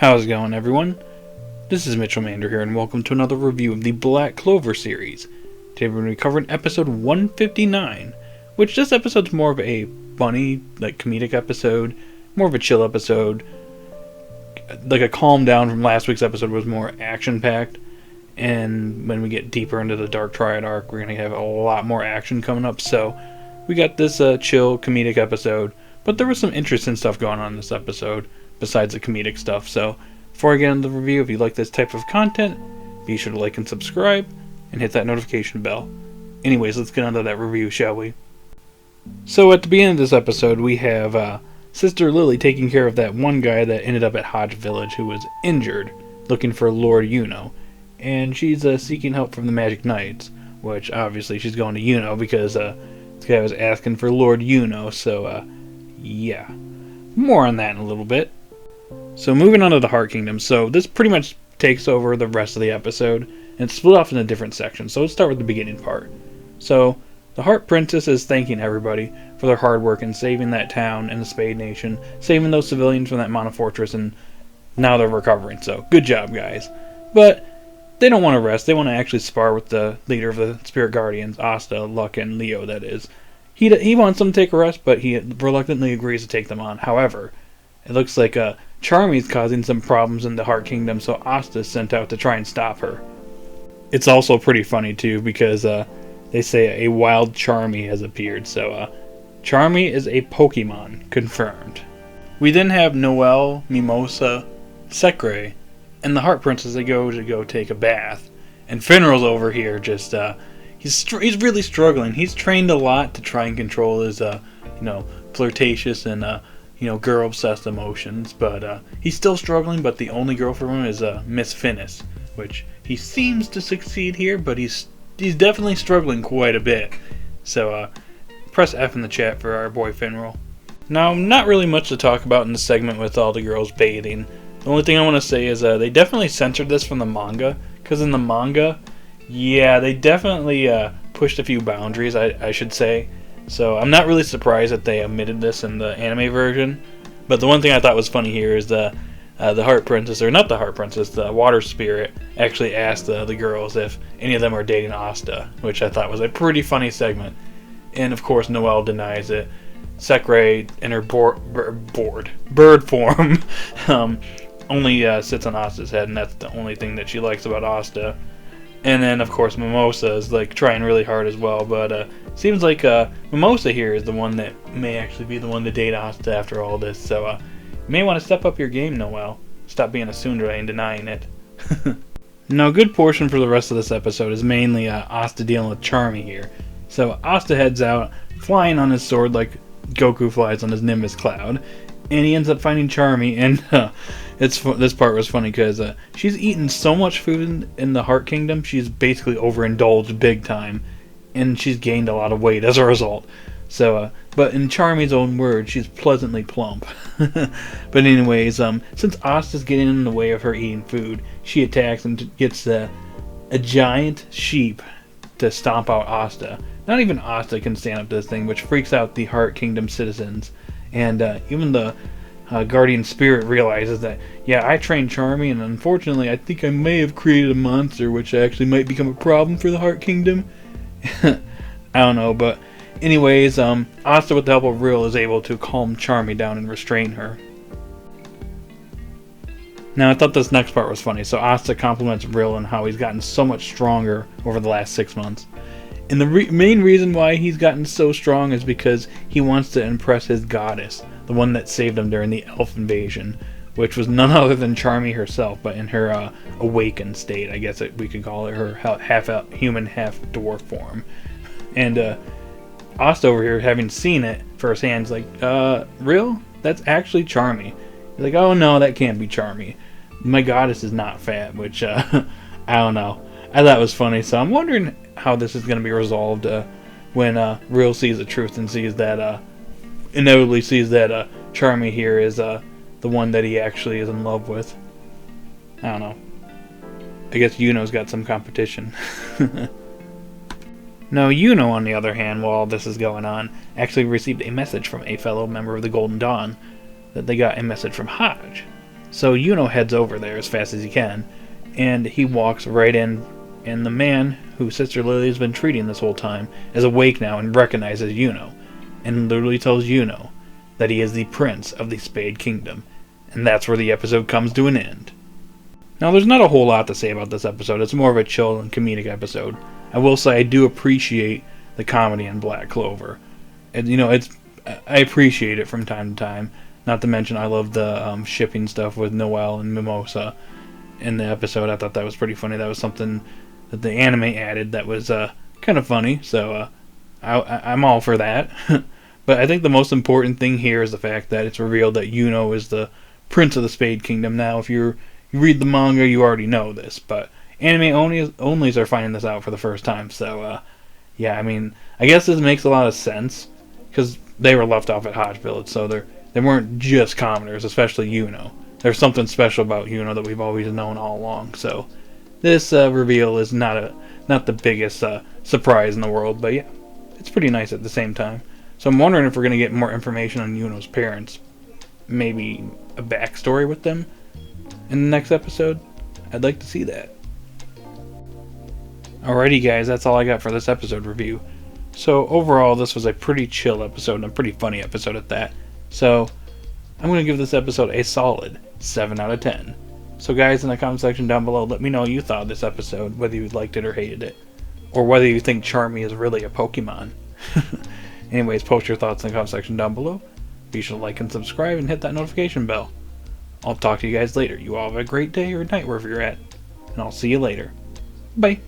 How's it going, everyone? This is Mitchell Mander here, and welcome to another review of the Black Clover series. Today we're going to be covering episode 159, which this episode's more of a funny, comedic episode, more of a chill episode. Like a calm down from last week's episode was more action-packed, and when we get deeper into the Dark Triad arc, we're going to have a lot more action coming up, so we got this chill, comedic episode, but there was some interesting stuff going on in this episode, besides the comedic stuff. So before I get into the review, if you like this type of content, be sure to like and subscribe and hit that notification bell. Anyways, let's get into that review, shall we? So at the beginning of this episode, we have Sister Lily taking care of that one guy that ended up at Hodge Village who was injured, looking for Lord Yuno, and she's seeking help from the Magic Knights, which obviously she's going to Yuno because this guy was asking for Lord Yuno. So yeah, more on that in a little bit. So moving on to the Heart Kingdom. So this pretty much takes over the rest of the episode, and it's split off into different sections. So let's start with the beginning part. So the Heart Princess is thanking everybody for their hard work in saving that town and the Spade Nation, saving those civilians from that Mana Fortress, and now they're recovering. So good job, guys. But they don't want to rest. They want to actually spar with the leader of the Spirit Guardians, Asta, Luck, and Leo, that is. He wants them to take a rest, but he reluctantly agrees to take them on. However, it looks like Charmy is causing some problems in the Heart Kingdom, so Asta is sent out to try and stop her. It's also pretty funny, too, because they say a wild Charmy has appeared. So Charmy is a Pokemon, confirmed. We then have Noelle, Mimosa, Secre, and the Heart Princess. They go take a bath. And Finral's over here just... He's really struggling. He's trained a lot to try and control his, flirtatious and, girl-obsessed emotions. But he's still struggling, but the only girl for him is Miss Finnis, which he seems to succeed here, but he's definitely struggling quite a bit. So press F in the chat for our boy Finral. Now, not really much to talk about in the segment with all the girls bathing. The only thing I want to say is they definitely censored this from the manga, because in the manga... yeah, they definitely pushed a few boundaries, I should say. So I'm not really surprised that they omitted this in the anime version. But the one thing I thought was funny here is the Heart Princess, or not the Heart Princess, the Water Spirit, actually asked the girls if any of them are dating Asta, which I thought was a pretty funny segment. And of course, Noelle denies it. Secre, in her bird form, only sits on Asta's head, and that's the only thing that she likes about Asta. And then, of course, Mimosa is trying really hard as well, but seems like Mimosa here is the one that may actually be the one to date Asta after all this. So you may want to step up your game, Noelle. Stop being a tsundere and denying it. Now, a good portion for the rest of this episode is mainly Asta dealing with Charmy here. So Asta heads out, flying on his sword like Goku flies on his Nimbus Cloud, and he ends up finding Charmy, and this part was funny because she's eaten so much food in the Heart Kingdom, she's basically overindulged big time, and she's gained a lot of weight as a result. So, but in Charmy's own words, she's pleasantly plump. But anyways, since Asta's getting in the way of her eating food, she attacks and gets a giant sheep to stomp out Asta. Not even Asta can stand up to this thing, which freaks out the Heart Kingdom citizens. And even the Guardian Spirit realizes that, yeah, I trained Charmy, and unfortunately I think I may have created a monster which actually might become a problem for the Heart Kingdom. I don't know, but anyways, Asta, with the help of Rill, is able to calm Charmy down and restrain her. Now, I thought this next part was funny. So Asta compliments Rill on how he's gotten so much stronger over the last 6 months. And the main reason why he's gotten so strong is because he wants to impress his goddess, the one that saved him during the elf invasion, which was none other than Charmy herself, but in her awakened state, I guess we could call it, her half-human, half-dwarf form. And Asta over here, having seen it firsthand, is like, real? That's actually Charmy. He's like, oh no, that can't be Charmy. My goddess is not fat, which, I don't know. I thought it was funny, so I'm wondering how this is going to be resolved when Real sees the truth and sees that, inevitably sees that Charmy here is the one that he actually is in love with. I don't know. I guess Yuno's got some competition. Now, Yuno, on the other hand, while all this is going on, actually received a message from a fellow member of the Golden Dawn that they got a message from Hodge. So Yuno heads over there as fast as he can, and he walks right in, and the man who Sister Lily has been treating this whole time is awake now and recognizes Yuno, and literally tells Yuno that he is the prince of the Spade Kingdom, and that's where the episode comes to an end. Now, there's not a whole lot to say about this episode. It's more of a chill and comedic episode. I will say I do appreciate the comedy in Black Clover. And, I appreciate it from time to time. Not to mention, I love the shipping stuff with Noelle and Mimosa in the episode. I thought that was pretty funny. That was something that the anime added that was kind of funny. So I'm all for that. But I think the most important thing here is the fact that it's revealed that Yuno is the Prince of the Spade Kingdom. Now, if you read the manga, you already know this, but anime onlys are finding this out for the first time. So, yeah, I mean, I guess this makes a lot of sense because they were left off at Hodge Village, so they weren't just commoners, especially Yuno. There's something special about Yuno that we've always known all along. So, this reveal is not the biggest surprise in the world, but yeah, it's pretty nice at the same time. So I'm wondering if we're going to get more information on Yuno's parents. Maybe a backstory with them in the next episode. I'd like to see that. Alrighty guys, that's all I got for this episode review. So overall, this was a pretty chill episode and a pretty funny episode at that. So I'm going to give this episode a solid 7 out of 10. So guys, in the comment section down below, let me know what you thought of this episode, whether you liked it or hated it. Or whether you think Charmy is really a Pokemon. Anyways, post your thoughts in the comment section down below. Be sure to like and subscribe and hit that notification bell. I'll talk to you guys later. You all have a great day or night wherever you're at. And I'll see you later. Bye.